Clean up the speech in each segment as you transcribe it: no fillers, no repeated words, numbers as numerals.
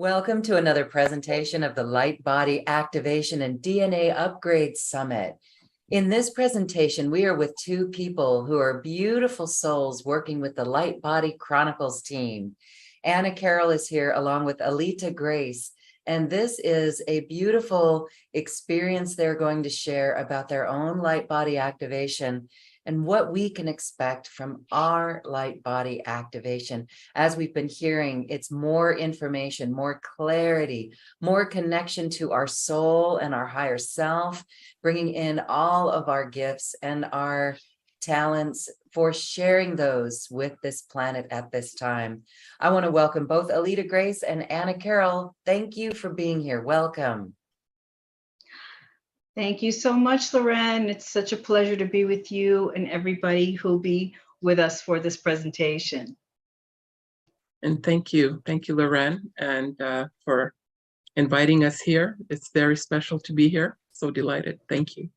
Welcome to another presentation of the Light Body Activation and DNA Upgrade Summit. In this presentation, we are with two people who are beautiful souls working with the Light Body Chronicles team. Carrol is here along with Aileta Grace, and this is a beautiful experience they're going to share about their own light body activation and what we can expect from our light body activation. As we've been hearing, it's more information, more clarity, more connection to our soul and our higher self, bringing in all of our gifts and our talents for sharing those with this planet at this time. I want to welcome both Aileta Grace and Carrol. Thank you for being here. Welcome. Thank you so much, Loren. It's such a pleasure to be with you and everybody who'll be with us for this presentation. And thank you, Loren, and for inviting us here. It's very special to be here. So delighted. Thank you.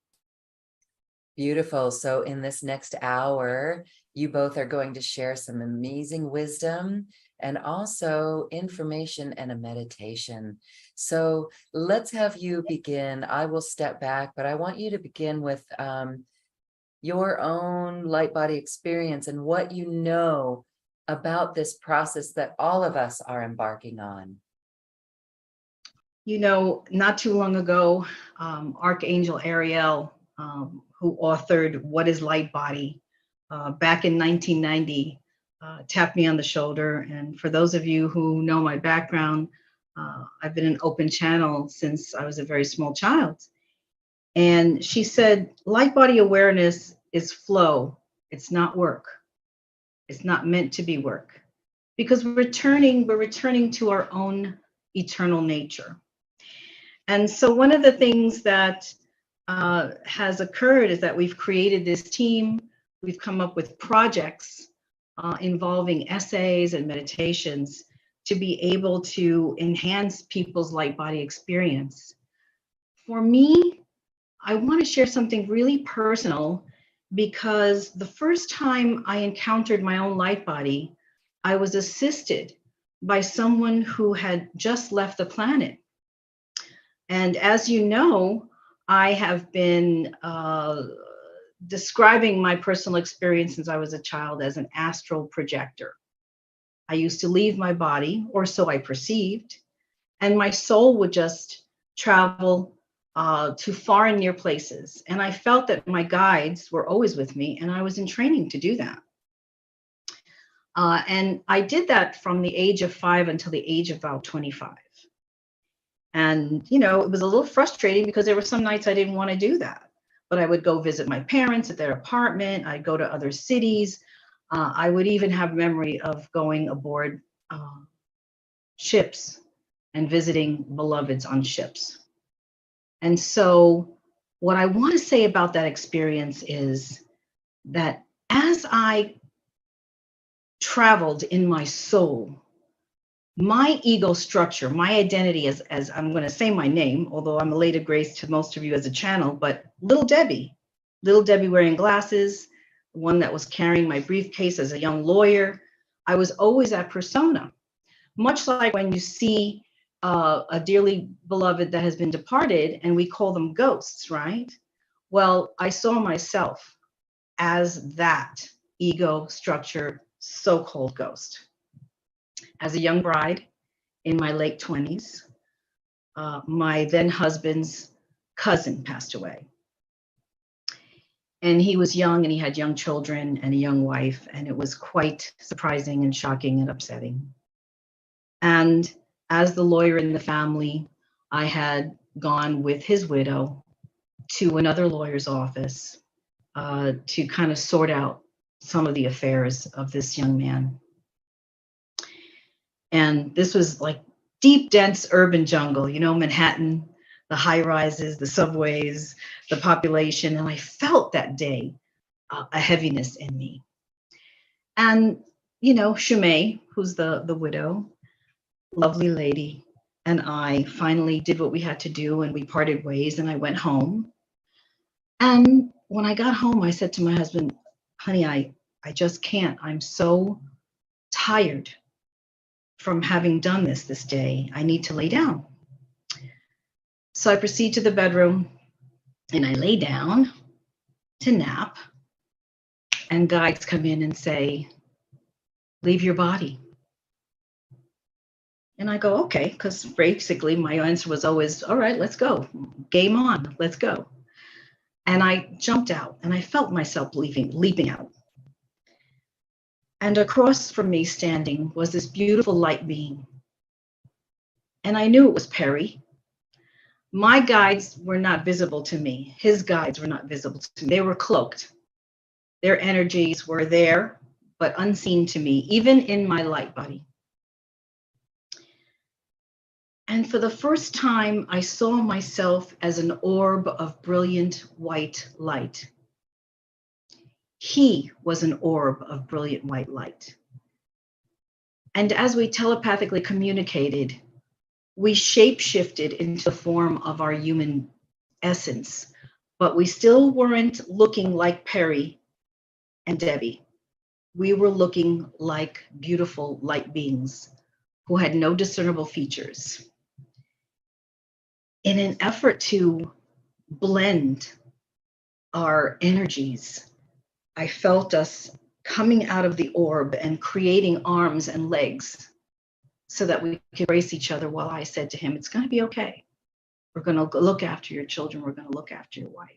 Beautiful. So in this next hour, you both are going to share some amazing wisdom and also information and a meditation. So let's have you begin. I will step back, but I want you to begin with your own light body experience and what you know about this process that all of us are embarking on. You know, not too long ago, Archangel Ariel, who authored What is Light Body, back in 1990, tapped me on the shoulder. And for those of you who know my background, I've been an open channel since I was a very small child. And she said, light body awareness is flow. It's not work. It's not meant to be work, because we're returning to our own eternal nature. And so one of the things that has occurred is that we've created this team. We've come up with projects involving essays and meditations to be able to enhance people's light body experience. For me, I want to share something really personal, because the first time I encountered my own light body, I was assisted by someone who had just left the planet. And as you know, I have been describing my personal experience since I was a child as an astral projector. I used to leave my body, or so I perceived, and my soul would just travel to far and near places. And I felt that my guides were always with me, and I was in training to do that. And I did that from the age of 5 until the age of about 25. And, you know, it was a little frustrating because there were some nights I didn't want to do that. But I would go visit my parents at their apartment. I'd go to other cities. I would even have memory of going aboard ships and visiting beloveds on ships. And so what I want to say about that experience is that as I traveled in my soul, my ego structure, my identity as I'm going to say my name, although I'm Aileta Grace to most of you as a channel, but Little Debbie wearing glasses, one that was carrying my briefcase as a young lawyer. I was always that persona, much like when you see a dearly beloved that has been departed and we call them ghosts, right? Well, I saw myself as that ego structure, so-called ghost. As a young bride in my late 20s, my then husband's cousin passed away. And he was young and he had young children and a young wife, and it was quite surprising and shocking and upsetting. And as the lawyer in the family, I had gone with his widow to another lawyer's office to kind of sort out some of the affairs of this young man. And this was like deep, dense urban jungle, you know, Manhattan, the high rises, the subways, the population. And I felt that day a heaviness in me. And, you know, Shumay, who's the widow, lovely lady, and I finally did what we had to do, and we parted ways, and I went home. And when I got home, I said to my husband, honey, I just can't. I'm so tired from having done this day, I need to lay down. So I proceed to the bedroom and I lay down to nap, and guides come in and say, leave your body. And I go, okay, because basically my answer was always, all right, let's go. Game on, let's go. And I jumped out and I felt myself leaping out. And across from me standing was this beautiful light being. And I knew it was Perry. My guides were not visible to me. His guides were not visible to me. They were cloaked. Their energies were there, but unseen to me, even in my light body. And for the first time, I saw myself as an orb of brilliant white light. He was an orb of brilliant white light. And as we telepathically communicated, we shape-shifted into the form of our human essence, but we still weren't looking like Perry and Debbie. We were looking like beautiful light beings who had no discernible features. In an effort to blend our energies, I felt us coming out of the orb and creating arms and legs so that we could embrace each other, while I said to him, it's going to be okay. We're going to look after your children. We're going to look after your wife.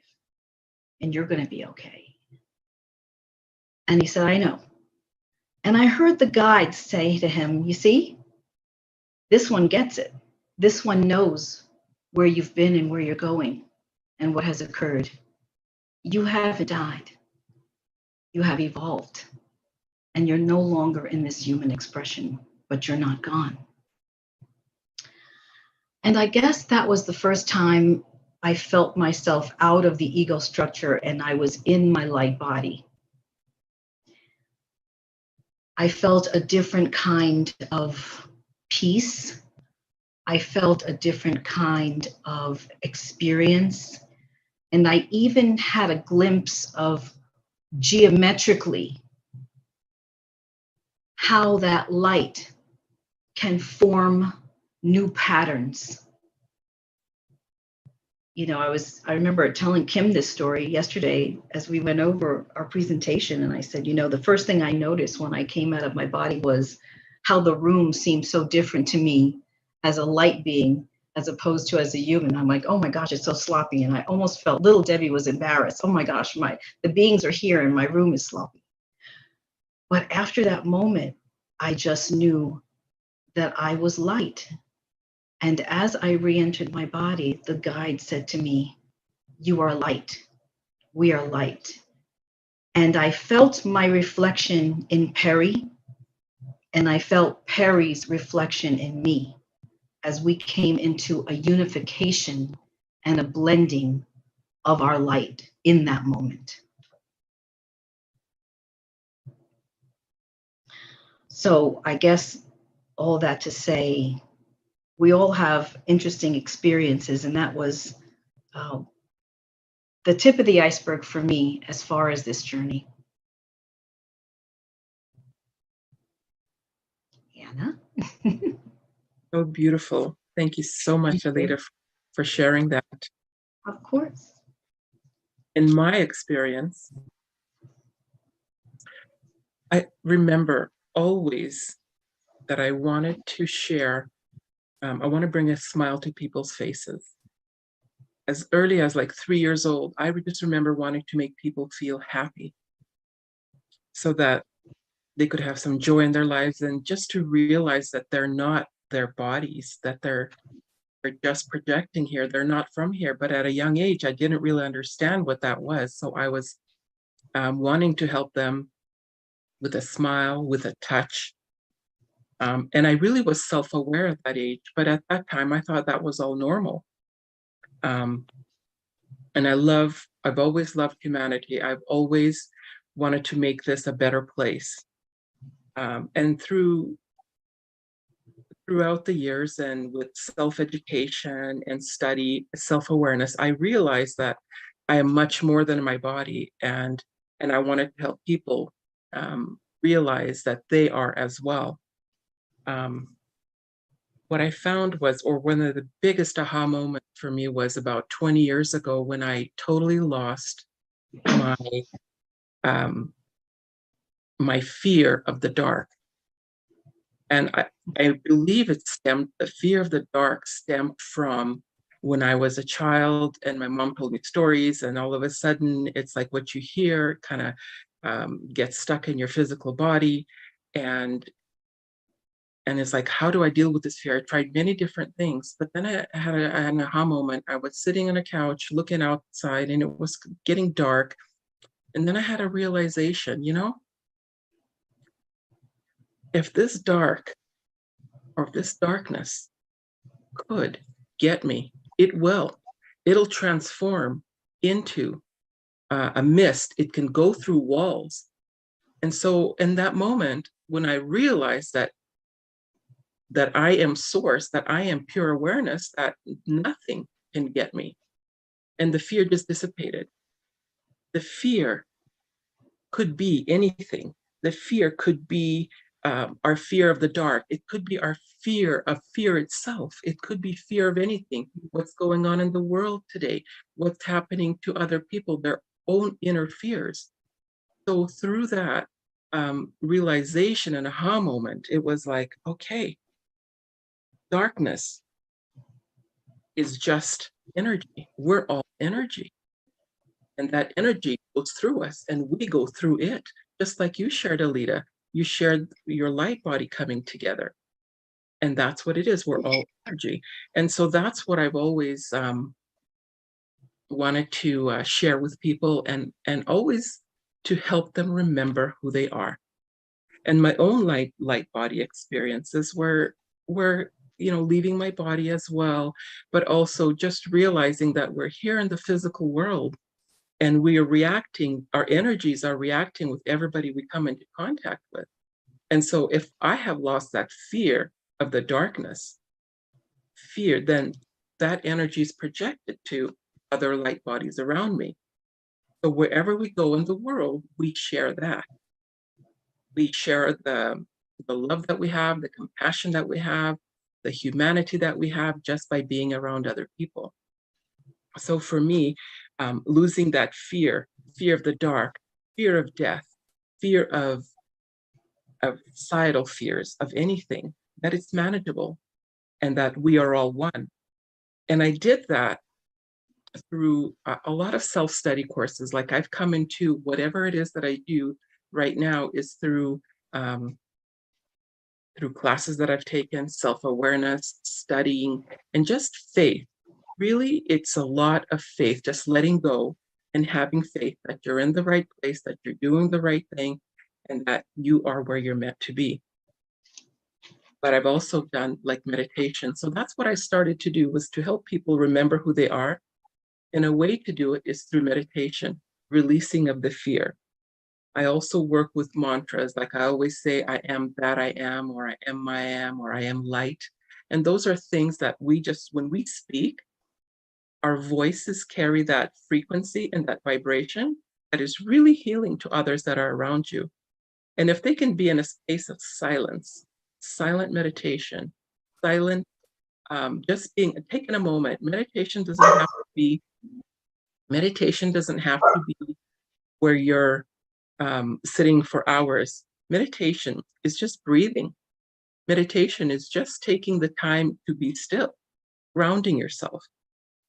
And you're going to be okay. And he said, I know. And I heard the guide say to him, you see, this one gets it. This one knows where you've been and where you're going and what has occurred. You haven't died. You have evolved. And you're no longer in this human expression, but you're not gone. And I guess that was the first time I felt myself out of the ego structure and I was in my light body. I felt a different kind of peace. I felt a different kind of experience. And I even had a glimpse of geometrically how that light can form new patterns. You know, I remember telling Kim this story yesterday as we went over our presentation, and I said, you know, the first thing I noticed when I came out of my body was how the room seemed so different to me as a light being as opposed to as a human. I'm like, oh my gosh, it's so sloppy. And I almost felt little Debbie was embarrassed. Oh my gosh, the beings are here and my room is sloppy. But after that moment, I just knew that I was light. And as I re-entered my body, the guide said to me, you are light. We are light. And I felt my reflection in Perry, and I felt Perry's reflection in me as we came into a unification and a blending of our light in that moment. So I guess all that to say, we all have interesting experiences, and that was the tip of the iceberg for me as far as this journey. Anna? So beautiful. Thank you so much, Aileta, for sharing that. Of course. In my experience, I remember always that I wanted to share, I want to bring a smile to people's faces. As early as like 3 years old, I just remember wanting to make people feel happy so that they could have some joy in their lives, and just to realize that they're not their bodies, that they're just projecting here. They're not from here. But at a young age, I didn't really understand what that was. So I was wanting to help them with a smile, with a touch. And I really was self-aware at that age. But at that time, I thought that was all normal. And I've always loved humanity. I've always wanted to make this a better place. And throughout the years and with self-education and study, self-awareness, I realized that I am much more than my body, and I wanted to help people realize that they are as well. what I found was, or one of the biggest aha moments for me was about 20 years ago when I totally lost my my fear of the dark. And I believe the fear of the dark stemmed from when I was a child and my mom told me stories, and all of a sudden it's like what you hear kind of gets stuck in your physical body. And it's like, how do I deal with this fear? I tried many different things, but then I had an aha moment. I was sitting on a couch looking outside and it was getting dark. And then I had a realization, if this dark or if this darkness could get me, it will. It'll transform into a mist. It can go through walls. And so in that moment, when I realized that I am source, that I am pure awareness, that nothing can get me, and the fear just dissipated. The fear could be anything. The fear could be our fear of the dark. It could be our fear of fear itself. It could be fear of anything. What's going on in the world today? What's happening to other people? Their own inner fears. So through that realization and aha moment, it was like, okay, darkness is just energy. We're all energy. And that energy goes through us and we go through it. Just like you shared, Aileta, you shared your light body coming together. And that's what it is. We're all energy. And so that's what I've always wanted to share with people, and always to help them remember who they are. And my own light body experiences were leaving my body as well, but also just realizing that we're here in the physical world and we are reacting, our energies are reacting with everybody we come into contact with. And so if I have lost that fear of the darkness, then that energy is projected to other light bodies around me. So wherever we go in the world, we share that. We share the love that we have, the compassion that we have, the humanity that we have just by being around other people. So for me, losing that fear of the dark, fear of death, fear of societal fears, of anything, that it's manageable and that we are all one. And I did that through a lot of self-study courses. Like I've come into whatever it is that I do right now is through classes that I've taken, self-awareness, studying, and just faith. Really, it's a lot of faith, just letting go and having faith that you're in the right place, that you're doing the right thing, and that you are where you're meant to be. But I've also done like meditation. So that's what I started to do, was to help people remember who they are. And a way to do it is through meditation, releasing of the fear. I also work with mantras, like I always say, I am that I am, or I am, or I am light. And those are things that when we speak, our voices carry that frequency and that vibration that is really healing to others that are around you. And if they can be in a space of silence, silent meditation, silent, just taking a moment. Meditation doesn't have to be where you're sitting for hours. Meditation is just breathing. Meditation is just taking the time to be still, grounding yourself.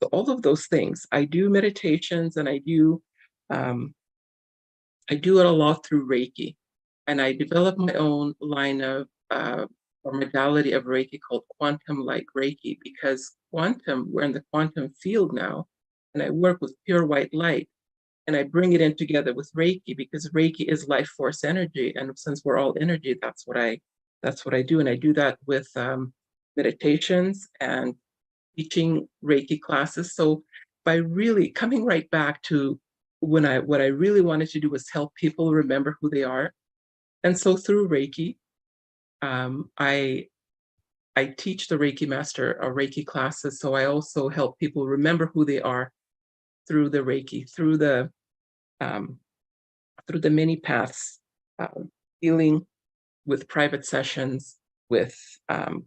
So all of those things, I do meditations, and I do it a lot through Reiki. And I developed my own line of or modality of Reiki called quantum light Reiki, because we're in the quantum field now, and I work with pure white light. And I bring it in together with Reiki, because Reiki is life force energy. And since we're all energy, that's what I do. And I do that with meditations and teaching Reiki classes. So by really coming right back to what I really wanted to do was help people remember who they are. And so through Reiki, I teach the Reiki master Reiki classes. So I also help people remember who they are through the Reiki, through the many paths, dealing with private sessions, with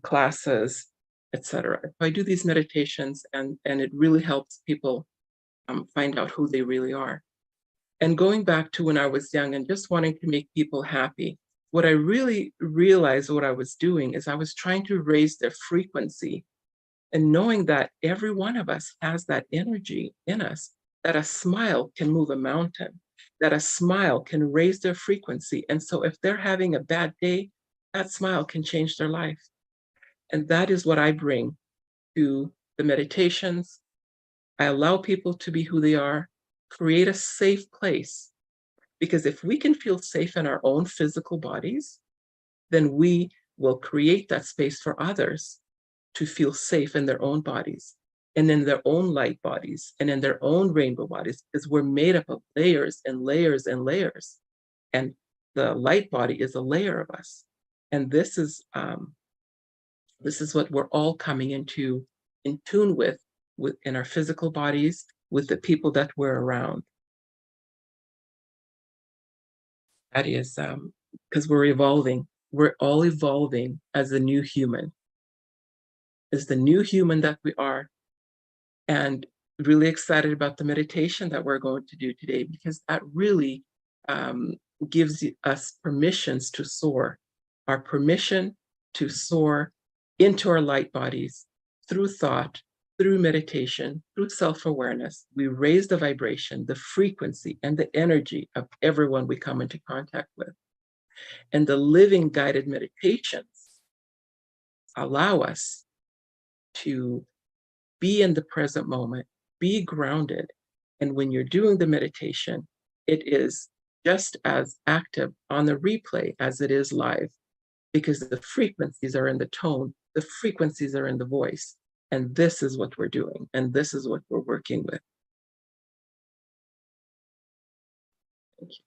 classes, etc. I do these meditations, and it really helps people find out who they really are. And going back to when I was young and just wanting to make people happy, what I really realized what I was doing is I was trying to raise their frequency, and knowing that every one of us has that energy in us, that a smile can move a mountain, that a smile can raise their frequency. And so if they're having a bad day, that smile can change their life. And that is what I bring to the meditations. I allow people to be who they are, create a safe place. Because if we can feel safe in our own physical bodies, then we will create that space for others to feel safe in their own bodies and in their own light bodies and in their own rainbow bodies, because we're made up of layers and layers and layers. And the light body is a layer of us. And this is what we're all coming into in tune with in our physical bodies, with the people that we're around. That is because we're evolving. We're all evolving as the new human. As the new human that we are. And really excited about the meditation that we're going to do today, because that really gives us permissions to soar. Our permission to soar into our light bodies through thought, through meditation, through self-awareness. We raise the vibration, the frequency, and the energy of everyone we come into contact with. And the living guided meditations allow us to be in the present moment, be grounded. And when you're doing the meditation, it is just as active on the replay as it is live, because the frequencies are in the tone, the frequencies are in the voice. And this is what we're doing. And this is what we're working with. Thank you.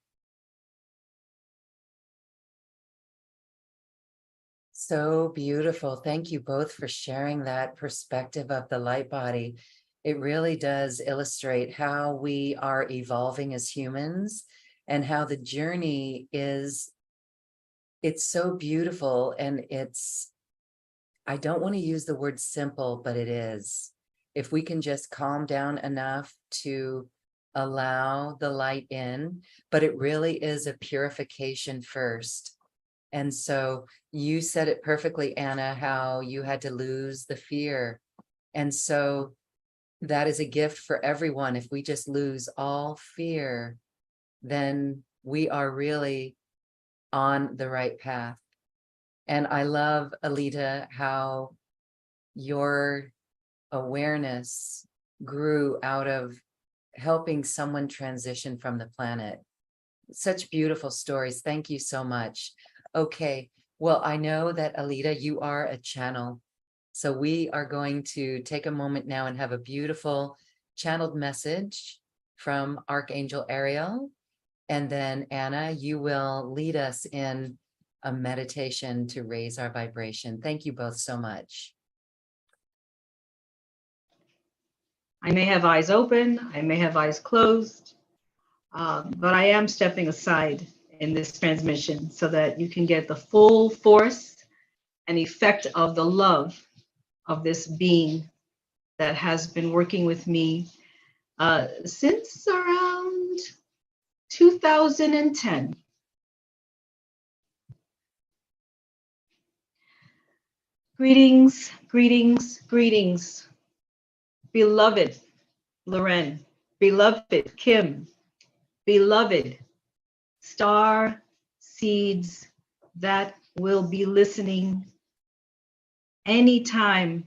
So beautiful. Thank you both for sharing that perspective of the light body. It really does illustrate how we are evolving as humans and how the journey is, it's so beautiful. And I don't want to use the word simple, but it is. If we can just calm down enough to allow the light in, but it really is a purification first. And so you said it perfectly, Anna, how you had to lose the fear. And so that is a gift for everyone. If we just lose all fear, then we are really on the right path. And I love, Aileta, how your awareness grew out of helping someone transition from the planet. Such beautiful stories. Thank you so much. Okay, well, I know that, Aileta, you are a channel. So we are going to take a moment now and have a beautiful channeled message from Archangel Ariel. And then, Anna, you will lead us in a meditation to raise our vibration. Thank you both so much. I may have eyes open, I may have eyes closed, but I am stepping aside in this transmission so that you can get the full force and effect of the love of this being that has been working with me since around 2010. Greetings, greetings, greetings. Beloved Loren, beloved Kim, beloved star seeds that will be listening anytime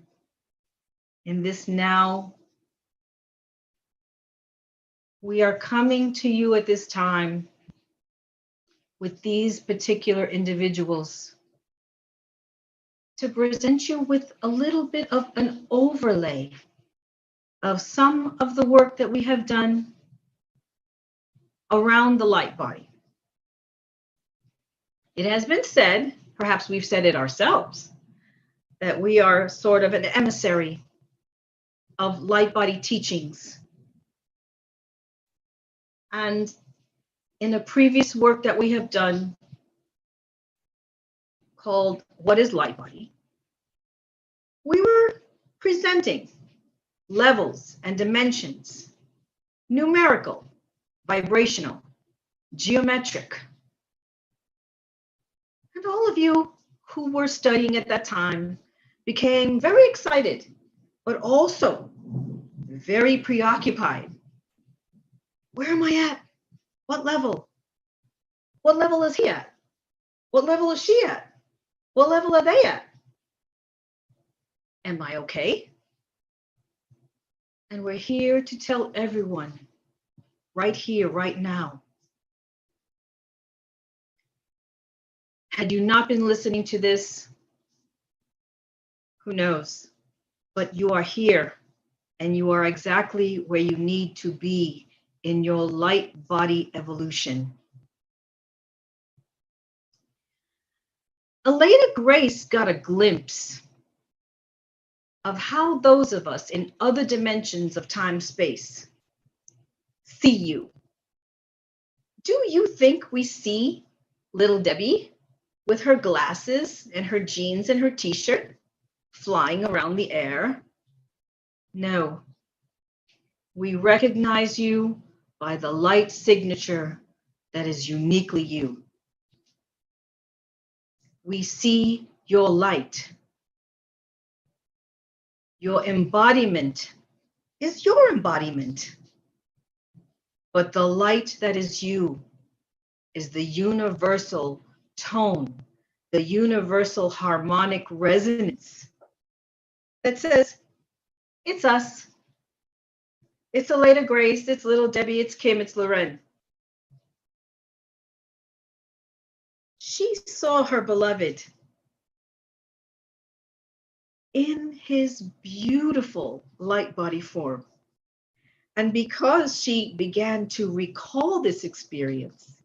in this now. We are coming to you at this time with these particular individuals to present you with a little bit of an overlay of some of the work that we have done around the light body. It has been said, perhaps we've said it ourselves, that we are sort of an emissary of light body teachings. And in a previous work that we have done called What is Light Body, we were presenting levels and dimensions, numerical, vibrational, geometric. And all of you who were studying at that time became very excited, but also very preoccupied. Where am I at? What level? What level is he at? What level is she at? What level are they at? Am I okay? And we're here to tell everyone right here, right now. Had you not been listening to this, who knows? But you are here and you are exactly where you need to be in your light body evolution. Aileta Grace got a glimpse of how those of us in other dimensions of time-space see you. Do you think we see little Debbie with her glasses and her jeans and her t-shirt flying around the air? No. We recognize you by the light signature that is uniquely you. We see your light. Your embodiment is your embodiment. But the light that is you is the universal tone, the universal harmonic resonance that says, it's us. It's Aileta Grace, it's little Debbie, it's Kim, it's Loren. She saw her beloved in his beautiful light body form. And because she began to recall this experience,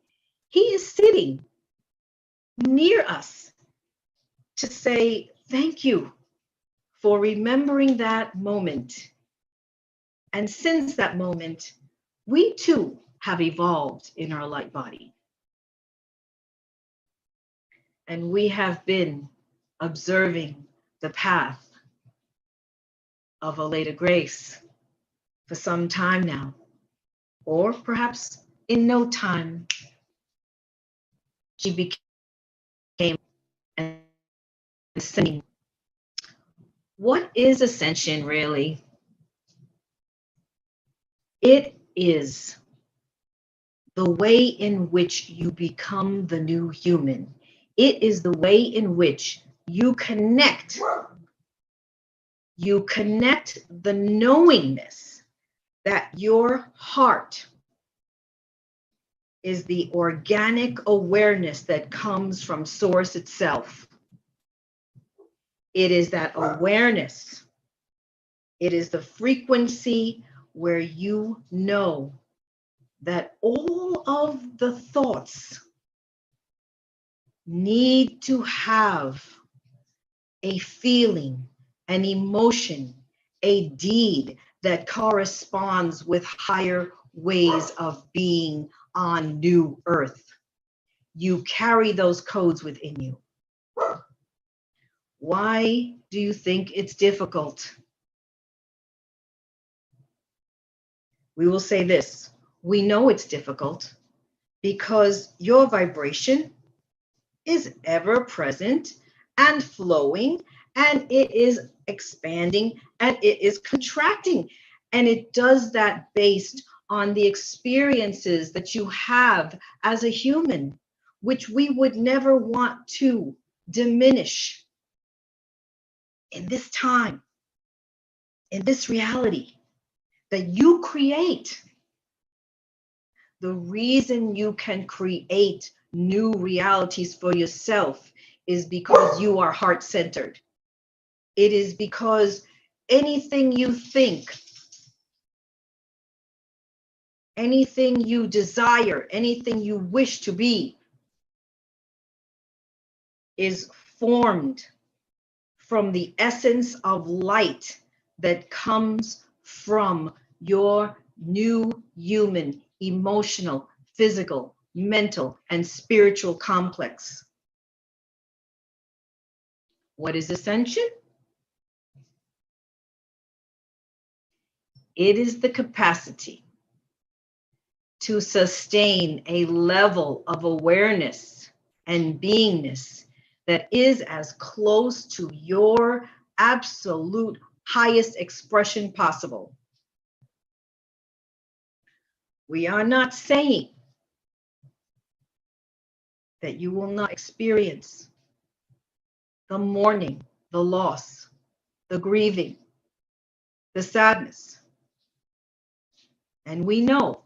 he is sitting near us to say, thank you for remembering that moment. And since that moment, we too have evolved in our light body. And we have been observing the path of Aileta Grace for some time now, or perhaps in no time, she became an ascension. What is ascension really? It is the way in which you become the new human. It is the way in which you connect. You connect the knowingness that your heart is the organic awareness that comes from Source itself. It is that awareness. It is the frequency where you know that all of the thoughts need to have a feeling, an emotion, a deed that corresponds with higher ways of being on new earth. You carry those codes within you. Why do you think it's difficult? We will say this. We know it's difficult because your vibration is ever present and flowing, and it is expanding and it is contracting. And it does that based on the experiences that you have as a human, which we would never want to diminish in this time, in this reality that you create. The reason you can create new realities for yourself is because you are heart-centered. It is because anything you think, anything you desire, anything you wish to be is formed from the essence of light that comes from your new human, emotional, physical, mental, and spiritual complex. What is ascension? It is the capacity to sustain a level of awareness and beingness that is as close to your absolute highest expression possible. We are not saying that you will not experience the mourning, the loss, the grieving, the sadness. And we know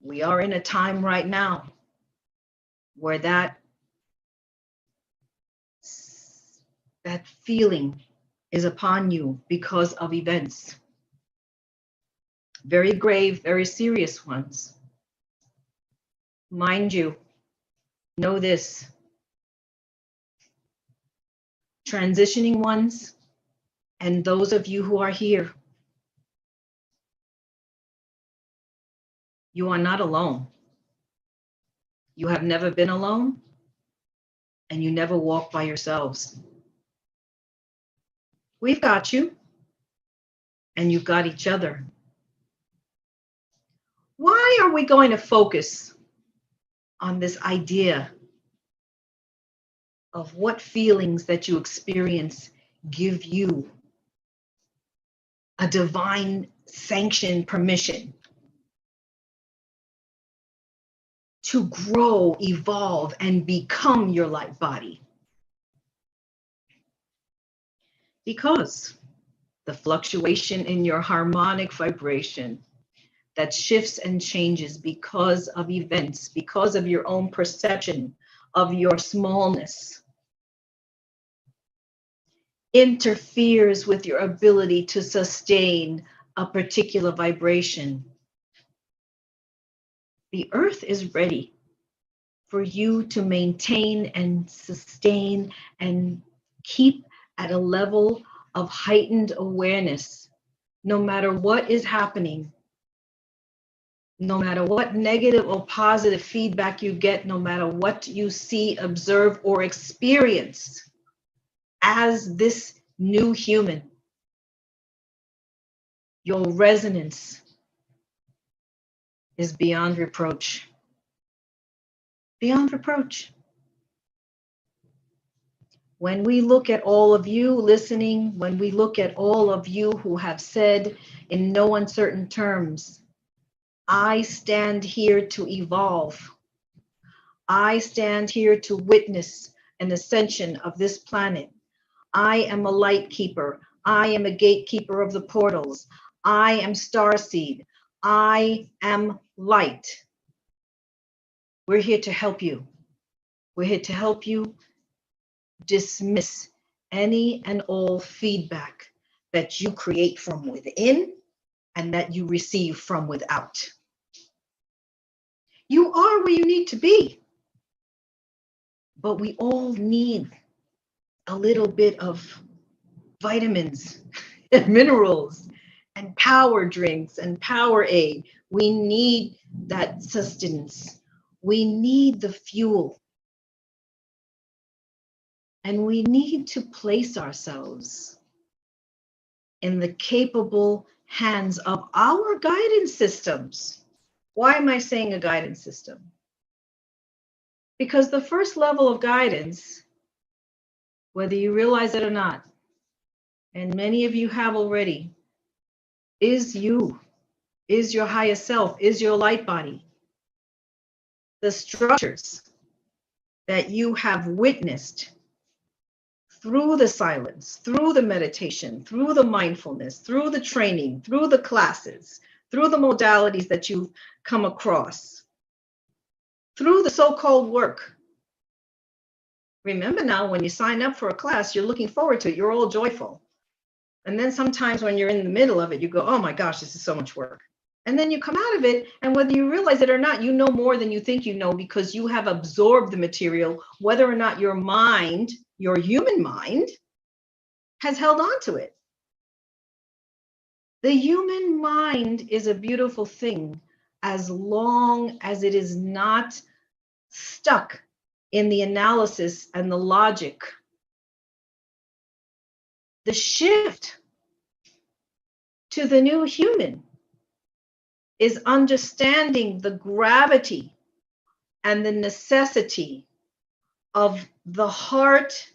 we are in a time right now where that feeling is upon you because of events. Very grave, very serious ones. Mind you, know this. Transitioning ones, and those of you who are here, you are not alone. You have never been alone, and you never walk by yourselves. We've got you, and you've got each other. Why are we going to focus on this idea of what feelings that you experience give you a divine sanctioned permission to grow, evolve, and become your light body? Because the fluctuation in your harmonic vibration that shifts and changes because of events, because of your own perception of your smallness, interferes with your ability to sustain a particular vibration. The earth is ready for you to maintain and sustain and keep at a level of heightened awareness, no matter what is happening, no matter what negative or positive feedback you get, no matter what you see, observe, or experience as this new human. Your resonance is beyond reproach. Beyond reproach. When we look at all of you listening, when we look at all of you who have said in no uncertain terms, I stand here to evolve. I stand here to witness an ascension of this planet. I am a light keeper. I am a gatekeeper of the portals. I am starseed. I am light. We're here to help you. We're here to help you dismiss any and all feedback that you create from within and that you receive from without. You are where you need to be, but we all need a little bit of vitamins and minerals and power drinks and power aid. We need that sustenance. We need the fuel. And we need to place ourselves in the capable hands of our guidance systems. Why am I saying a guidance system? Because the first level of guidance, whether you realize it or not, and many of you have already, is you, is your highest self, is your light body. The structures that you have witnessed through the silence, through the meditation, through the mindfulness, through the training, through the classes, through the modalities that you've come across, through the so-called work. Remember now, when you sign up for a class, you're looking forward to it. You're all joyful. And then sometimes when you're in the middle of it, you go, oh my gosh, this is so much work. And then you come out of it, and whether you realize it or not, you know more than you think you know because you have absorbed the material, whether or not your mind, your human mind, has held on to it. The human mind is a beautiful thing as long as it is not stuck in the analysis and the logic The shift to the new human is understanding the gravity and the necessity of the heart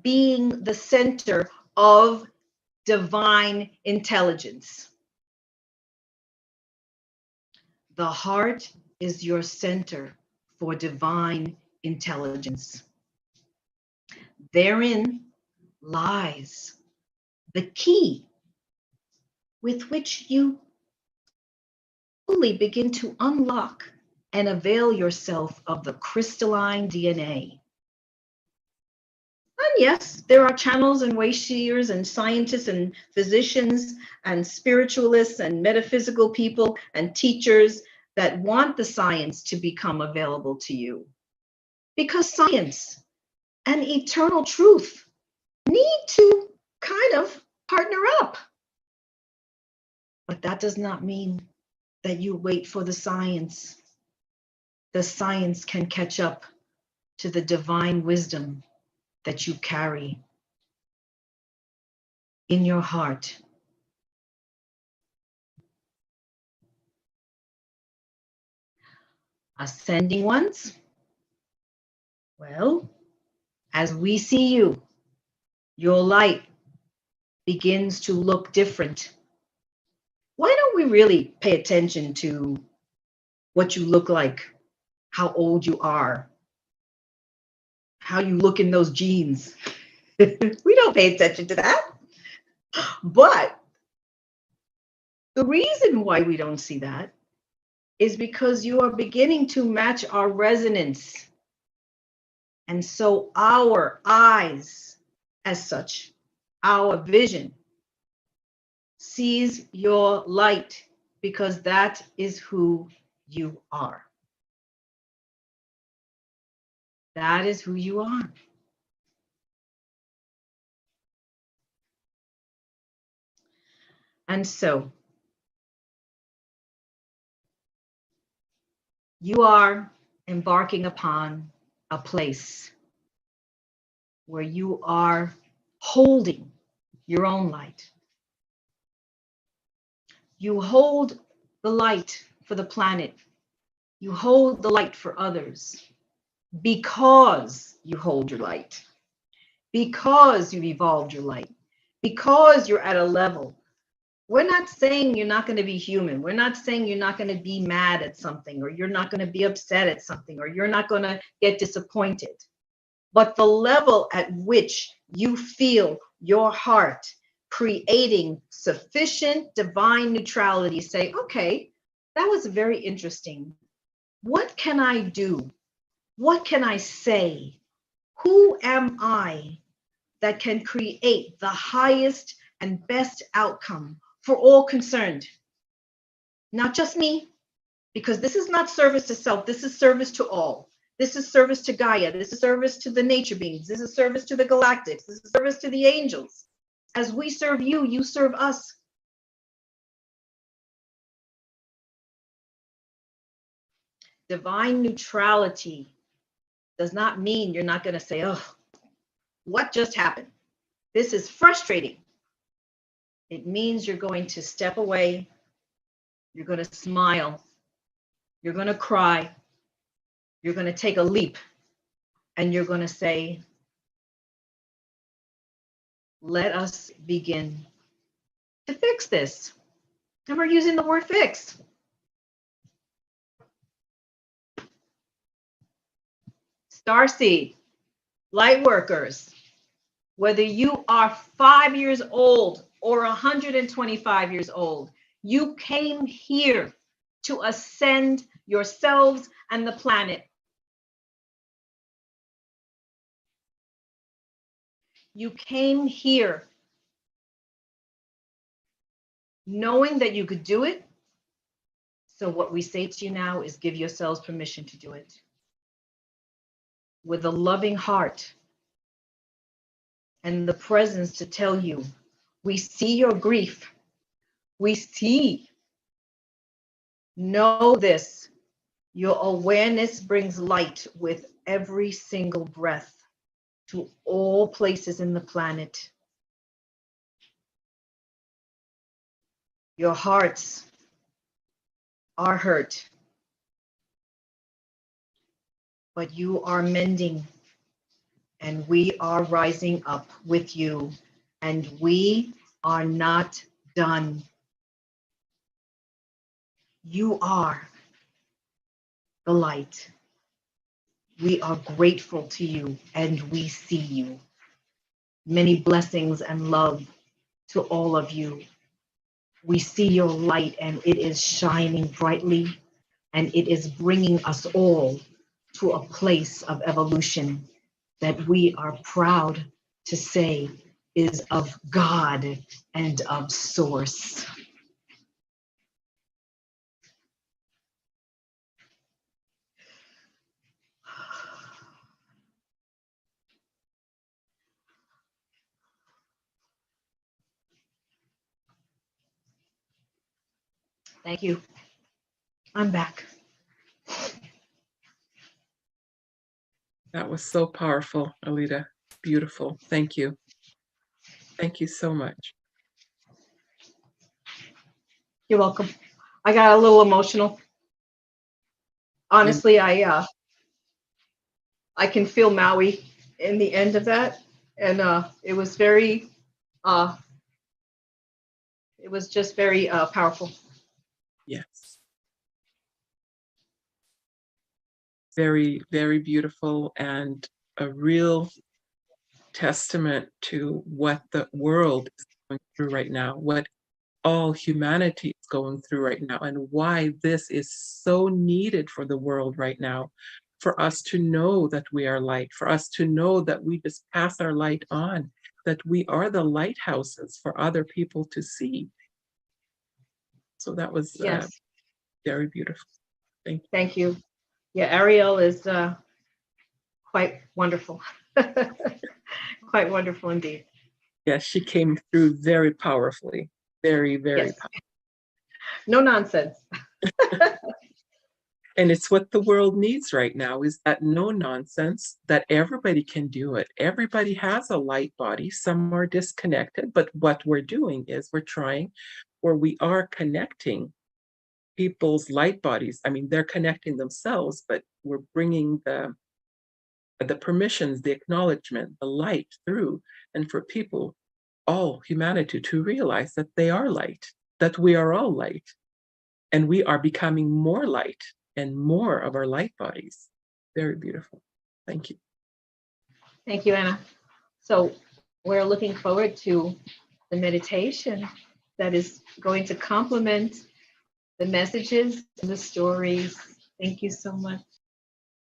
being the center of divine intelligence. The heart is your center for divine intelligence. Therein lies the key with which you fully begin to unlock and avail yourself of the crystalline DNA. And yes, there are channels and way seers and scientists and physicians and spiritualists and metaphysical people and teachers that want the science to become available to you. Because science and eternal truth need to kind of partner up. But that does not mean that you wait for the science. The science can catch up to the divine wisdom that you carry in your heart. Ascending ones, well, as we see you, your light begins to look different. Why don't we really pay attention to what you look like, how old you are, how you look in those jeans? We don't pay attention to that. But the reason why we don't see that is because you are beginning to match our resonance. And so our eyes, as such, our vision, sees your light because that is who you are. That is who you are. And so you are embarking upon a place where you are holding your own light. You hold the light for the planet. You hold the light for others because you hold your light, because you've evolved your light, because you're at a level. We're not saying you're not going to be human. We're not saying you're not going to be mad at something, or you're not going to be upset at something, or you're not going to get disappointed. But the level at which you feel your heart creating sufficient divine neutrality, say, okay, that was very interesting. What can I do? What can I say? Who am I that can create the highest and best outcome for all concerned? Not just me, because this is not service to self. This is service to all. This is service to Gaia. This is service to the nature beings. This is service to the galactics. This is service to the angels. As we serve you, you serve us. Divine neutrality does not mean you're not going to say, oh, what just happened? This is frustrating. It means you're going to step away. You're going to smile. You're going to cry. You're going to take a leap. And you're going to say, let us begin to fix this. And we're using the word fix. Starseed, light workers, whether you are 5 years old or 125 years old, you came here to ascend yourselves and the planet. You came here knowing that you could do it. So what we say to you now is give yourselves permission to do it with a loving heart and the presence to tell you, we see your grief. We see. Know this. Your awareness brings light with every single breath to all places in the planet. Your hearts are hurt, but you are mending, and we are rising up with you, and we are not done. You are the light. We are grateful to you, and we see you. Many blessings and love to all of you. We see your light, and it is shining brightly, and it is bringing us all to a place of evolution that we are proud to say is of God and of Source. Thank you. I'm back. That was so powerful, Aileta. Beautiful. Thank you. Thank you so much. You're welcome. I got a little emotional. Honestly, I can feel Maui in the end of that, and it was very, it was just very powerful. Yes. Very, very beautiful, and a real testament to what the world is going through right now, what all humanity is going through right now, and why this is so needed for the world right now. For us to know that we are light, for us to know that we just pass our light on, that we are the lighthouses for other people to see. So that was Yes. very beautiful. Thank you. Thank you. Yeah, Ariel is quite wonderful. Quite wonderful indeed. Yes, she came through very powerfully. Very, very Yes. powerful. No nonsense. And it's what the world needs right now, is that no nonsense, that everybody can do it. Everybody has a light body. Some are disconnected, but what we're doing is we're trying, or we are connecting people's light bodies. I mean, they're connecting themselves, but we're bringing the permissions, the acknowledgement, the light through, and for people, all humanity, to realize that they are light, that we are all light, and we are becoming more light and more of our light bodies. Very beautiful. Thank you. Thank you, Anna. So we're looking forward to the meditation that is going to complement the messages and the stories. Thank you so much.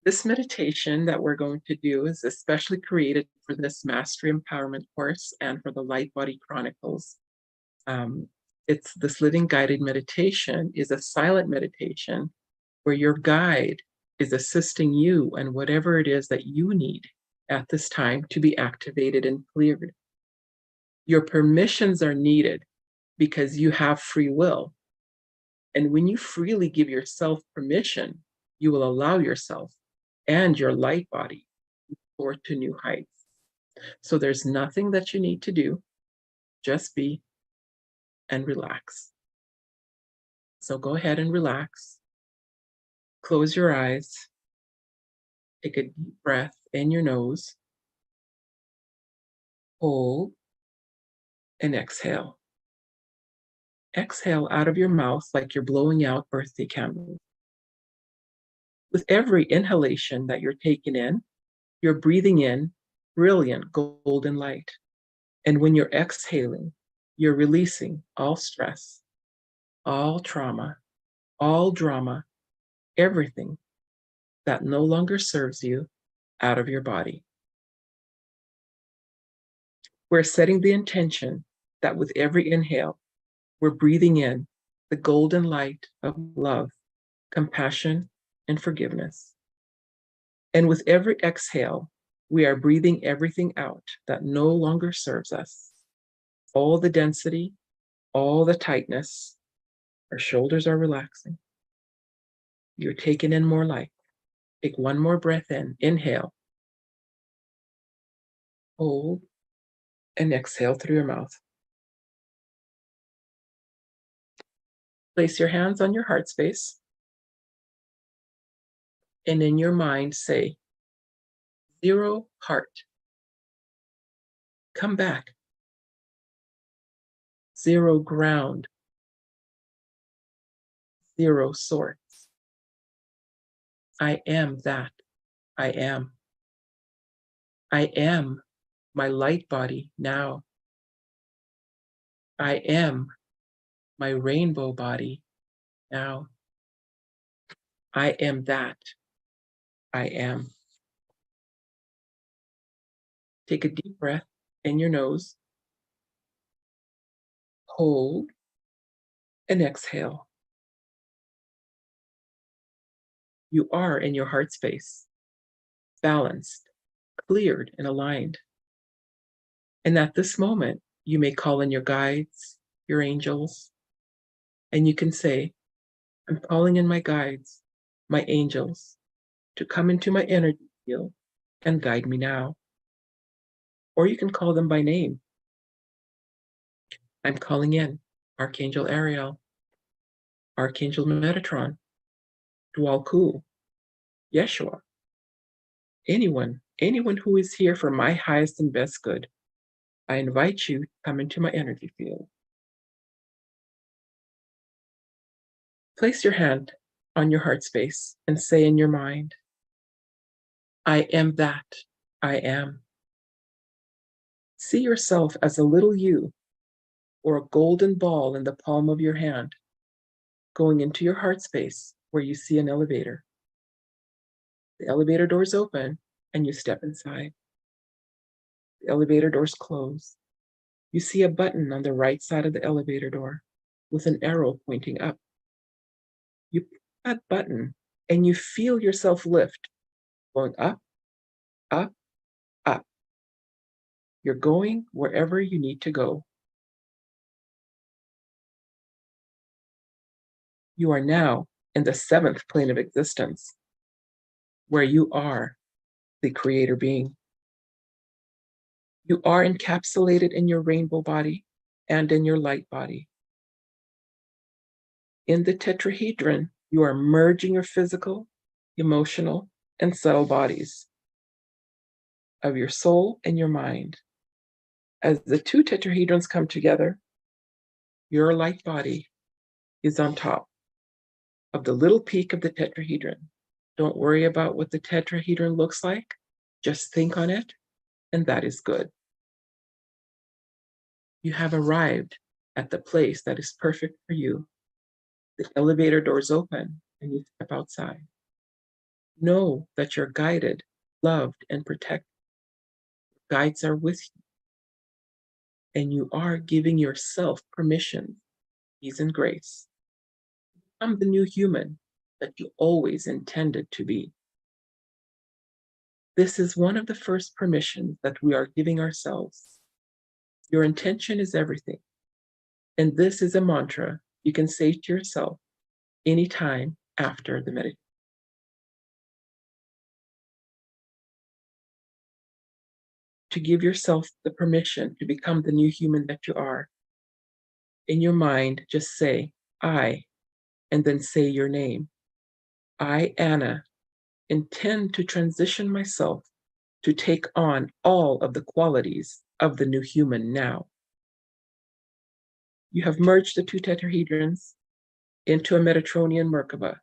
This meditation that we're going to do is especially created for this Mastery Empowerment course and for the Light Body Chronicles. It's this living guided meditation is a silent meditation where your guide is assisting you and whatever it is that you need at this time to be activated and cleared. Your permissions are needed because you have free will. And when you freely give yourself permission, you will allow yourself and your light body to soar to new heights. So there's nothing that you need to do, just be and relax. So go ahead and relax. Close your eyes. Take a deep breath in your nose. Hold and exhale. Exhale out of your mouth like you're blowing out birthday candles. With every inhalation that you're taking in, you're breathing in brilliant golden light. And when you're exhaling, you're releasing all stress, all trauma, all drama, everything that no longer serves you out of your body. We're setting the intention that with every inhale, we're breathing in the golden light of love, compassion, and forgiveness. And with every exhale, we are breathing everything out that no longer serves us. All the density, all the tightness, our shoulders are relaxing. You're taking in more light. Take one more breath in. Inhale. Hold and exhale through your mouth. Place your hands on your heart space. And in your mind, say, 0 heart. Come back. 0 ground. 0 source. I am that I am. I am my light body now. I am my rainbow body now. I am that I am. Take a deep breath in your nose. Hold and exhale. You are in your heart space, balanced, cleared, and aligned. And at this moment, you may call in your guides, your angels, and you can say, I'm calling in my guides, my angels, to come into my energy field and guide me now. Or you can call them by name. I'm calling in Archangel Ariel, Archangel Metatron, Dualku, Yeshua, anyone who is here for my highest and best good. I invite you to come into my energy field. Place your hand on your heart space and say in your mind, I am that I am. See yourself as a little you or a golden ball in the palm of your hand going into your heart space where you see an elevator. The elevator doors open and you step inside. The elevator doors close. You see a button on the right side of the elevator door with an arrow pointing up. You push that button and you feel yourself lift, going up, up, up. You're going wherever you need to go. You are now in the 7th plane of existence, where you are the creator being. You are encapsulated in your rainbow body and in your light body. In the tetrahedron, you are merging your physical, emotional, and subtle bodies of your soul and your mind. As the 2 tetrahedrons come together, your light body is on top of the little peak of the tetrahedron. Don't worry about what the tetrahedron looks like. Just think on it, and that is good. You have arrived at the place that is perfect for you. The elevator doors open and you step outside. Know that you're guided, loved, and protected. Guides are with you. And you are giving yourself permission, ease, and grace. Become the new human that you always intended to be. This is one of the first permissions that we are giving ourselves. Your intention is everything. And this is a mantra you can say to yourself anytime after the meditation. To give yourself the permission to become the new human that you are. In your mind, just say, I, and then say your name. I, Anna, intend to transition myself to take on all of the qualities of the new human now. You have merged the 2 tetrahedrons into a Metatronian Merkaba.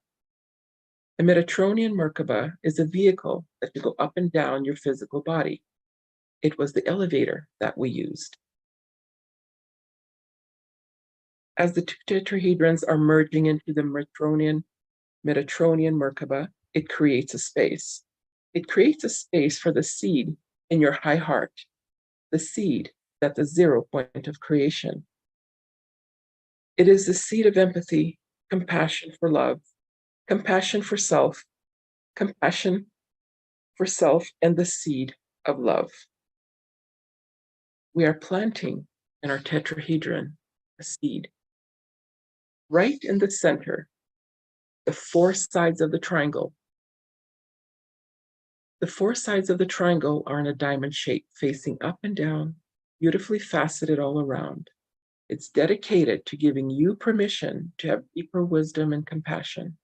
A Metatronian Merkaba is a vehicle that can go up and down your physical body. It was the elevator that we used. As the 2 tetrahedrons are merging into the Metatronian Merkaba, it creates a space. It creates a space for the seed in your high heart, the seed at the 0 point of creation. It is the seed of empathy, compassion for love, compassion for self, compassion for self, and the seed of love. We are planting in our tetrahedron a seed. Right in the center, the 4 sides of the triangle. The 4 sides of the triangle are in a diamond shape, facing up and down, beautifully faceted all around. It's dedicated to giving you permission to have deeper wisdom and compassion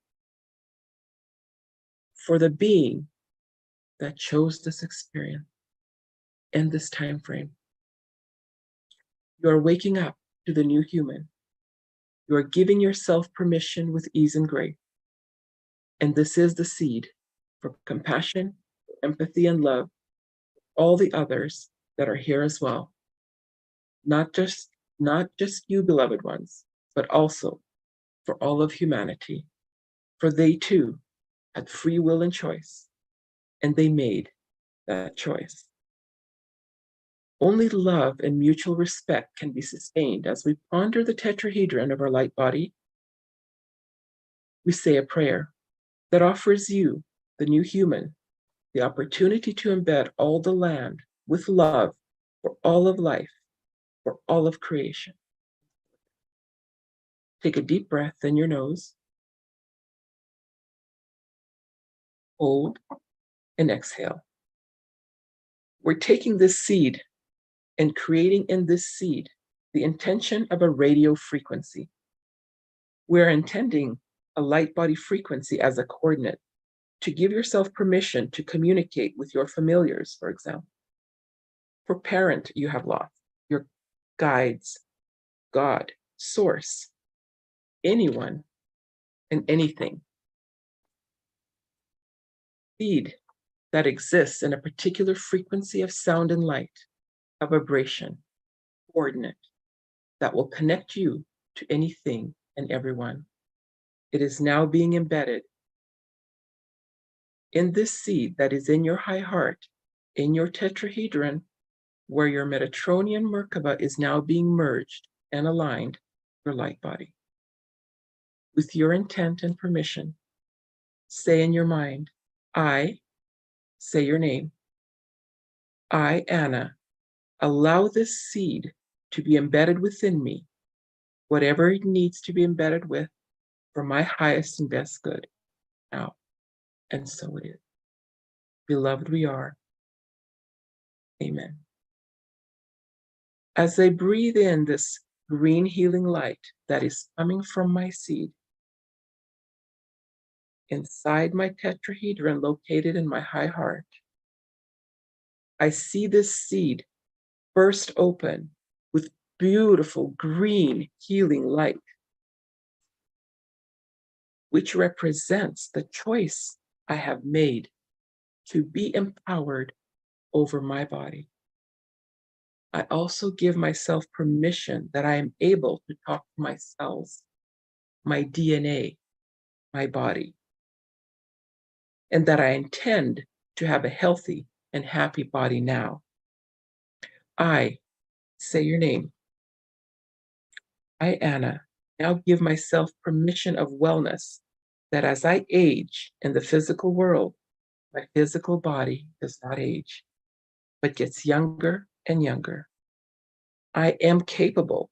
for the being that chose this experience and this time frame. You are waking up to the new human. You are giving yourself permission with ease and grace. And this is the seed for compassion, empathy, and love for all the others that are here as well. Not just you, beloved ones, but also for all of humanity. For they too had free will and choice, and they made that choice. Only love and mutual respect can be sustained as we ponder the tetrahedron of our light body. We say a prayer that offers you, the new human, the opportunity to embed all the land with love for all of life, for all of creation. Take a deep breath in your nose, hold, and exhale. We're taking this seed and creating in this seed the intention of a radio frequency. We're intending a light body frequency as a coordinate to give yourself permission to communicate with your familiars, for example. For parent you have lost, your guides, God, source, anyone and anything. Seed that exists in a particular frequency of sound and light, a vibration, coordinate that will connect you to anything and everyone. It is now being embedded in this seed that is in your high heart, in your tetrahedron, where your Metatronian Merkaba is now being merged and aligned with your light body. With your intent and permission, say in your mind, I, say your name, I, Anna, allow this seed to be embedded within me, whatever it needs to be embedded with, for my highest and best good now. And so it is. Beloved, we are. Amen. As I breathe in this green healing light that is coming from my seed, inside my tetrahedron located in my high heart, I see this seed burst open with beautiful green healing light, which represents the choice I have made to be empowered over my body. I also give myself permission that I am able to talk to my cells, my DNA, my body, and that I intend to have a healthy and happy body now. I, say your name, I, Anna, now give myself permission of wellness that as I age in the physical world, my physical body does not age, but gets younger and younger. I am capable,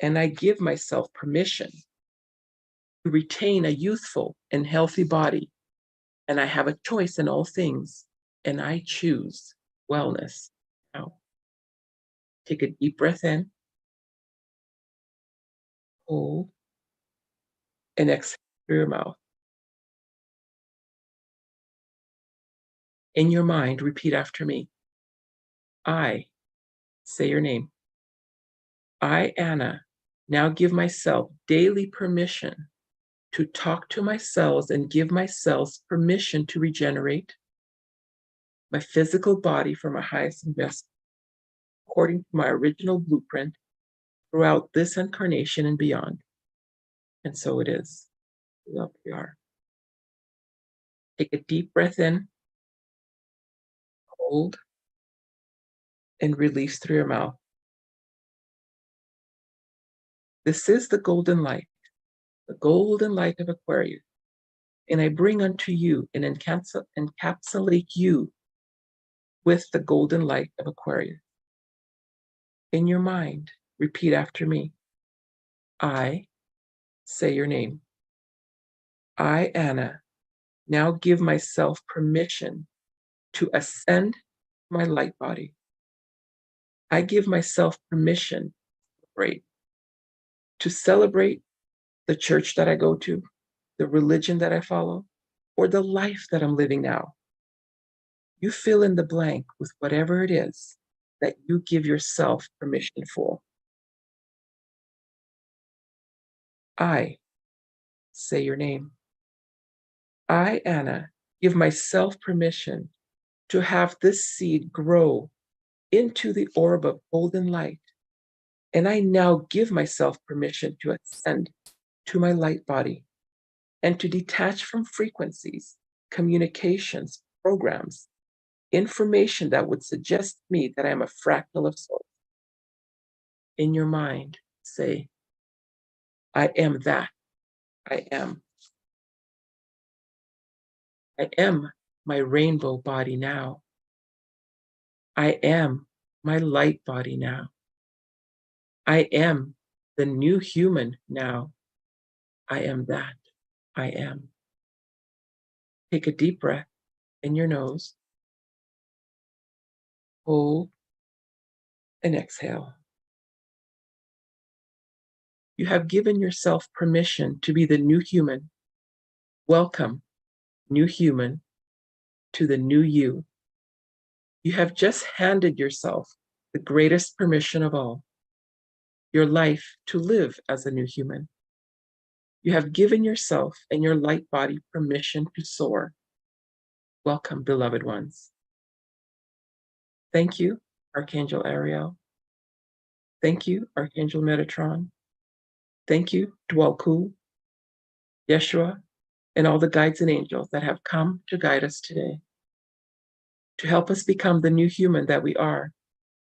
and I give myself permission to retain a youthful and healthy body, and I have a choice in all things, and I choose wellness now. Take a deep breath in, hold, and exhale through your mouth. In your mind, repeat after me. I, say your name. I, Anna, now give myself daily permission to talk to my cells and give my cells permission to regenerate my physical body for my highest and best, according to my original blueprint throughout this incarnation and beyond. And so it is. Love we are. Take a deep breath in, hold, and release through your mouth. This is the golden light of Aquarius. And I bring unto you and encapsulate you with the golden light of Aquarius. In your mind, repeat after me. I, say your name. I, Anna, now give myself permission to ascend my light body. I give myself permission to celebrate to celebrate the church that I go to, the religion that I follow, or the life that I'm living now. You fill in the blank with whatever it is that you give yourself permission for. I say your name. I, Anna, give myself permission to have this seed grow into the orb of golden light. And I now give myself permission to ascend to my light body and to detach from frequencies, communications, programs, information that would suggest to me that I am a fractal of soul. In your mind, say, I am that. I am. I am my rainbow body now. I am my light body now. I am the new human now. I am that. I am. Take a deep breath in your nose. Hold and exhale. You have given yourself permission to be the new human. Welcome, new human, to the new you. You have just handed yourself the greatest permission of all, your life to live as a new human. You have given yourself and your light body permission to soar. Welcome, beloved ones. Thank you, Archangel Ariel. Thank you, Archangel Metatron. Thank you, Dwalku, Yeshua, and all the guides and angels that have come to guide us today, to help us become the new human that we are,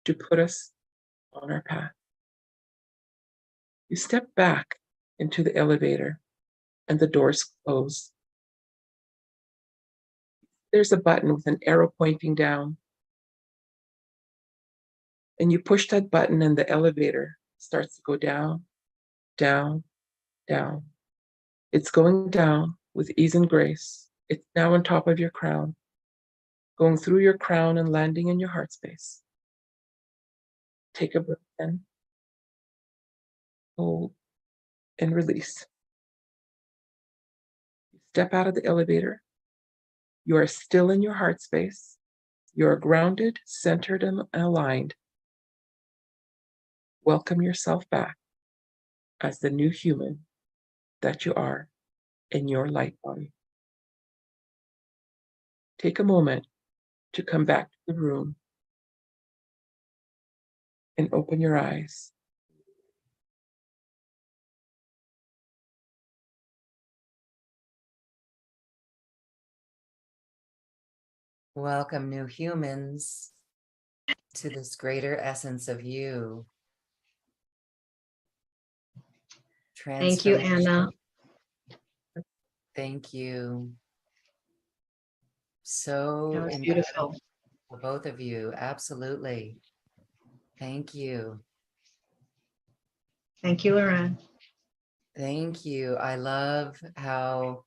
to put us on our path. You step back into the elevator and the doors close. There's a button with an arrow pointing down. And you push that button and the elevator starts to go down, down, down. It's going down with ease and grace. It's now on top of your crown, going through your crown and landing in your heart space. Take a breath in, hold, and release. Step out of the elevator. You are still in your heart space. You are grounded, centered, and aligned. Welcome yourself back as the new human that you are in your light body. Take a moment to come back to the room and open your eyes. Welcome, new humans, to this greater essence of you. Thank you, Anna. Thank you. That So was beautiful. for both of you. Absolutely. Thank you. Thank you, Loren. Thank you. I love how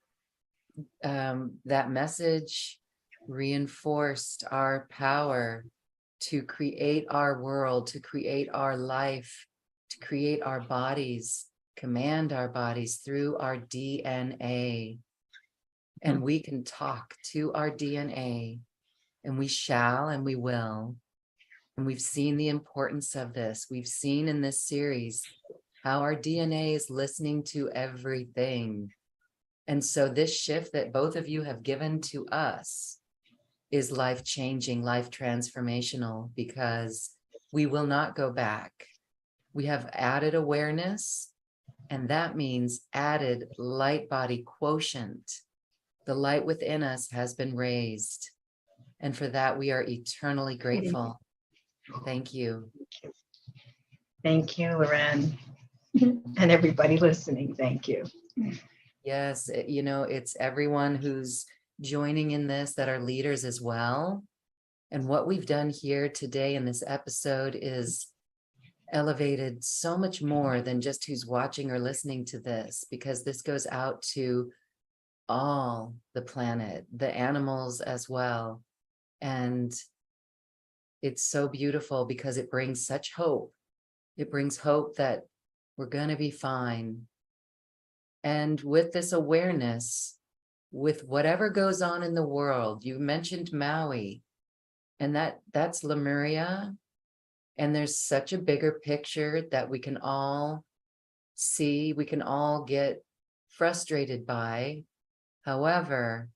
that message reinforced our power to create our world, to create our life, to create our bodies, command our bodies through our DNA. And we can talk to our DNA, and we shall and we will. And we've seen the importance of this. We've seen in this series how our DNA is listening to everything. And so this shift that both of you have given to us is life-changing, life transformational, because we will not go back. We have added awareness, and that means added light body quotient. The light within us has been raised, and for that we are eternally grateful. Thank you. Thank you, Loren. And everybody listening, thank you. Yes, you know, it's everyone who's joining in this that are leaders as well. And what we've done here today in this episode is elevated so much more than just who's watching or listening to this, because this goes out to all the planet, the animals as well. And it's so beautiful because it brings such hope. It brings hope that We're going to be fine. And with this awareness, with whatever goes on in the world, you mentioned Maui, and that's Lemuria. And there's such a bigger picture that we can all see, we can all get frustrated by. However,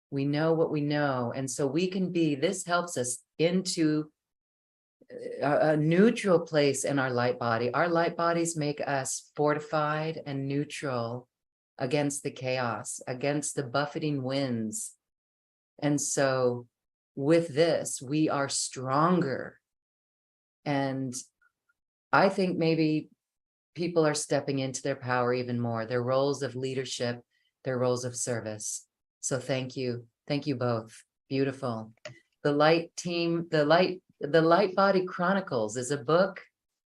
we know what we know. And so we can be, this helps us into a neutral place in our light body. Our light bodies make us fortified and neutral against the chaos, against the buffeting winds. And so with this, we are stronger. And I think maybe people are stepping into their power even more, their roles of leadership, their roles of service. So thank you. Thank you both. Beautiful. The Light Team, the Light Body Chronicles is a book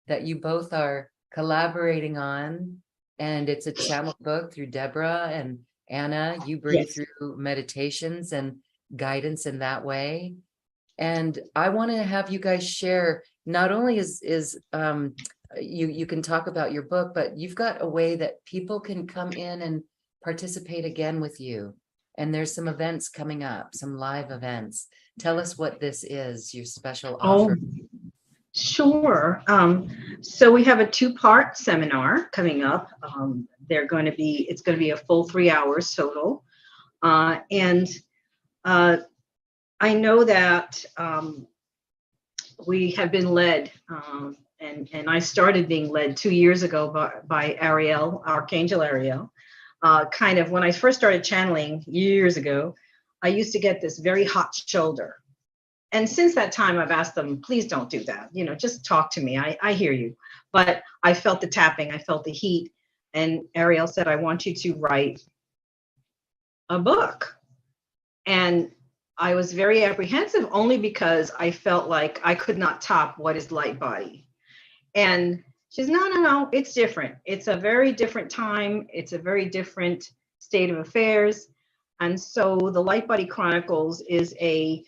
that you both are collaborating on. And it's a channel book through Deborah and Anna. You bring Yes. through meditations and guidance in that way. And I want to have you guys share, not only you can talk about your book, but you've got a way that people can come in and participate again with you. And there's some events coming up, some live events. Tell us what this is, your special offer. Sure. So we have a 2-part seminar coming up. It's going to be a full 3 hours total. And I know that we have been led, and I started being led 2 years ago by Ariel, Archangel Ariel. Kind of when I first started channeling years ago, I used to get this very hot shoulder. And since that time, I've asked them, please don't do that. Just talk to me. I hear you. But I felt the tapping. I felt the heat. And Ariel said, I want you to write a book. And I was very apprehensive only because I felt like I could not top what is light body. And she says, no, it's different. It's a very different time. It's a very different state of affairs. And so the Light Body Chronicles is a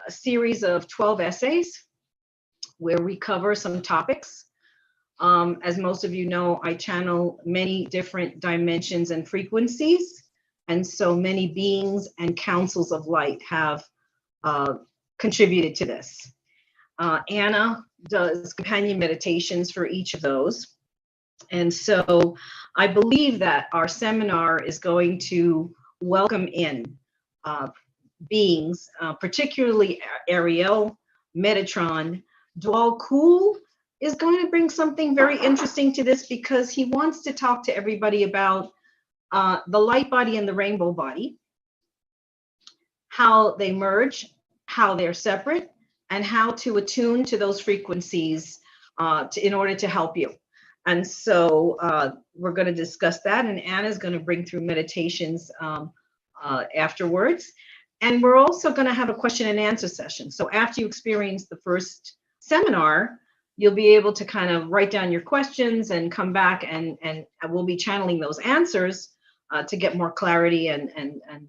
series of 12 essays where we cover some topics. As most of you know, I channel many different dimensions and frequencies. And so many beings and councils of light have contributed to this. Anna does companion meditations for each of those. And so I believe that our seminar is going to welcome in beings, particularly Ariel, Metatron. Dwal Kul is going to bring something very interesting to this because he wants to talk to everybody about the light body and the rainbow body, how they merge, how they're separate, and how to attune to those frequencies in order to help you. And so we're going to discuss that, and Anna's going to bring through meditations afterwards. And we're also going to have a question and answer session. So after you experience the first seminar, you'll be able to kind of write down your questions and come back, and we'll be channeling those answers to get more clarity and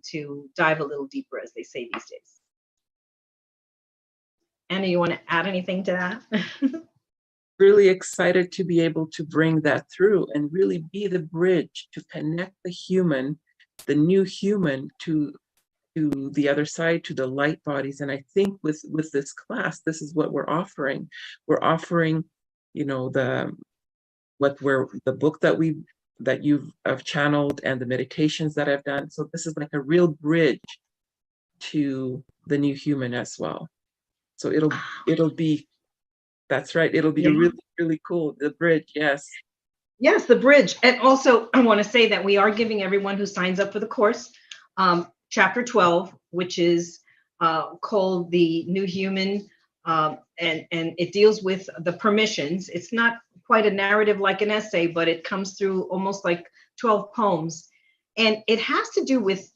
to dive a little deeper, as they say these days. Anna, you want to add anything to that? Really excited to be able to bring that through and really be the bridge to connect the human, the new human, to the other side, to the light bodies. And I think with this class, this is what we're offering. We're offering, the book that you've channeled and the meditations that I've done. So this is like a real bridge to the new human as well. So it'll be, that's right. It'll be really, really cool. The bridge. Yes. Yes, the bridge. And also I want to say that we are giving everyone who signs up for the course, chapter 12, which is called the New Human. And it deals with the permissions. It's not quite a narrative like an essay, but it comes through almost like 12 poems. And it has to do with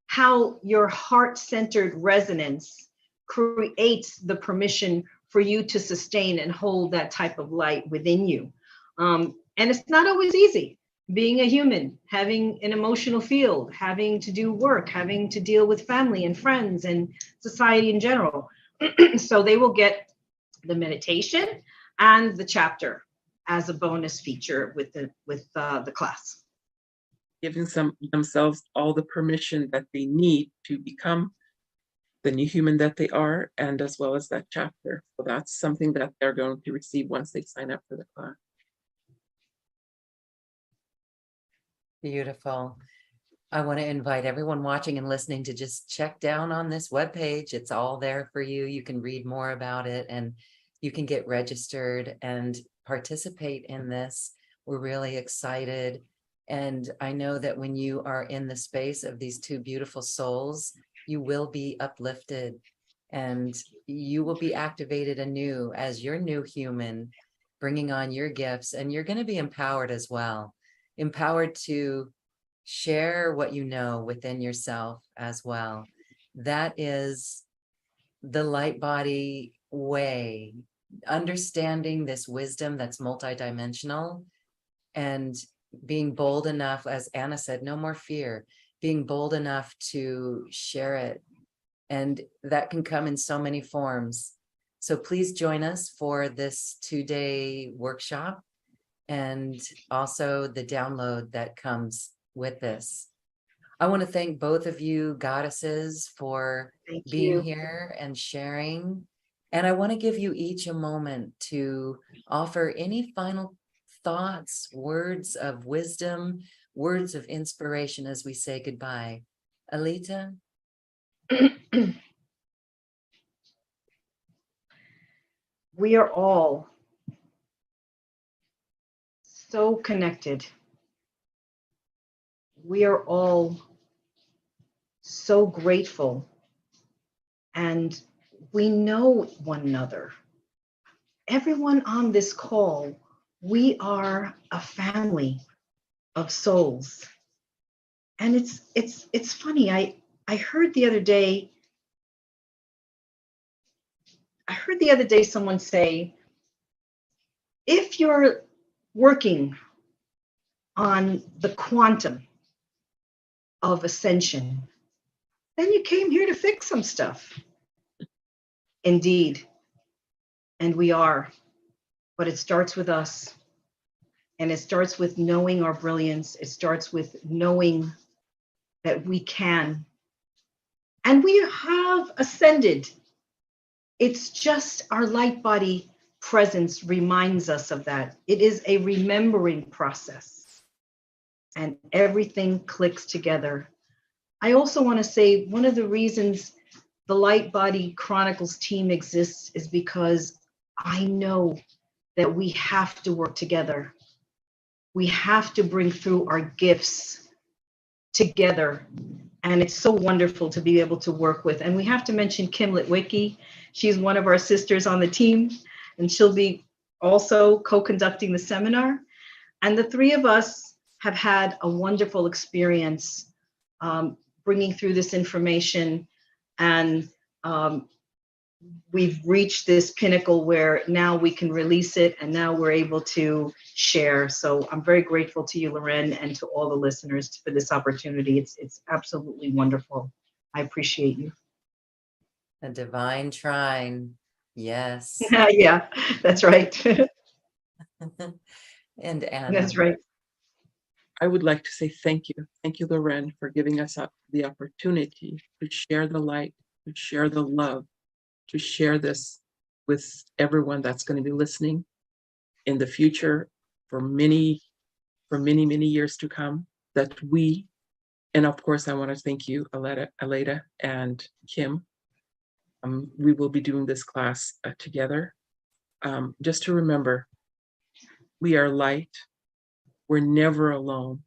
how your heart-centered resonance creates the permission for you to sustain and hold that type of light within you. And it's not always easy. Being a human, having an emotional field, having to do work, having to deal with family and friends and society in general. So they will get the meditation and the chapter. as a bonus feature with the class. Giving themselves all the permission that they need to become the new human that they are, and as well as that chapter. So that's something that they're going to receive once they sign up for the class. Beautiful. I want to invite everyone watching and listening to just check down on this webpage. It's all there for you. You can read more about it and you can get registered and participate in this. We're really excited. And I know that when you are in the space of these two beautiful souls, you will be uplifted and you will be activated anew as your new human, bringing on your gifts, and you're going to be empowered as well, empowered to share what you know within yourself as well. That is the light body way, understanding this wisdom that's multidimensional and being bold enough, as Anna said, no more fear, being bold enough to share it. And that can come in so many forms. So please join us for this 2-day workshop and also the download that comes with this. I want to thank both of you goddesses for being here and sharing. And I want to give you each a moment to offer any final thoughts, words of wisdom, words of inspiration as we say goodbye. Aileta? We are all so connected. We are all so grateful, and we know one another. Everyone on this call, we are a family of souls. And it's funny. I heard the other day someone say, if you're working on the quantum of ascension, then you came here to fix some stuff. Indeed. And we are. But it starts with us. And it starts with knowing our brilliance. It starts with knowing that we can. And we have ascended. It's just our light body presence reminds us of that. It is a remembering process. And everything clicks together. I also want to say one of the reasons the Light Body Chronicles team exists is because I know that we have to work together. We have to bring through our gifts together. And it's so wonderful to be able to work with. And we have to mention Kim Litwicki. She's one of our sisters on the team, and she'll be also co-conducting the seminar. And the three of us have had a wonderful experience bringing through this information. And we've reached this pinnacle where now we can release it, and now we're able to share. So I'm very grateful to you, Loren, and to all the listeners for this opportunity. It's absolutely wonderful. I appreciate you. A divine trine. Yes. Yeah, that's right. And Anna. That's right. I would like to say thank you. Thank you, Loren, for giving us the opportunity to share the light, to share the love, to share this with everyone that's going to be listening in the future for many, many years to come. That we, and of course, I want to thank you, Aileta and Kim. We will be doing this class together. Just to remember, we are light. We're never alone.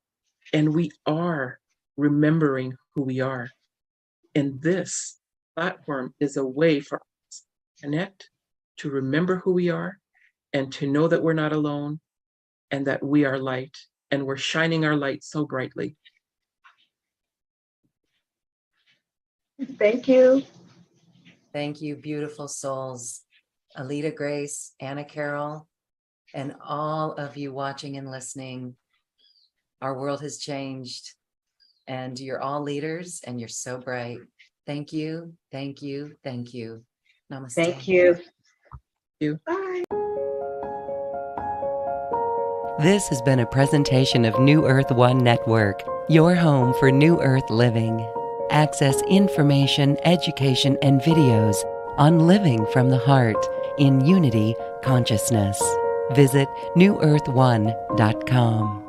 And we are remembering who we are. And this platform is a way for us to connect, to remember who we are, and to know that we're not alone and that we are light. And we're shining our light so brightly. Thank you. Thank you, beautiful souls. Aileta Grace, Anna Carrol, and all of you watching and listening. Our world has changed, and you're all leaders, and you're so bright. Thank you, thank you, thank you. Namaste. Thank you. Thank you. Bye. This has been a presentation of New Earth One Network, your home for New Earth living. Access information, education, and videos on living from the heart in Unity Consciousness. Visit newearth1.com.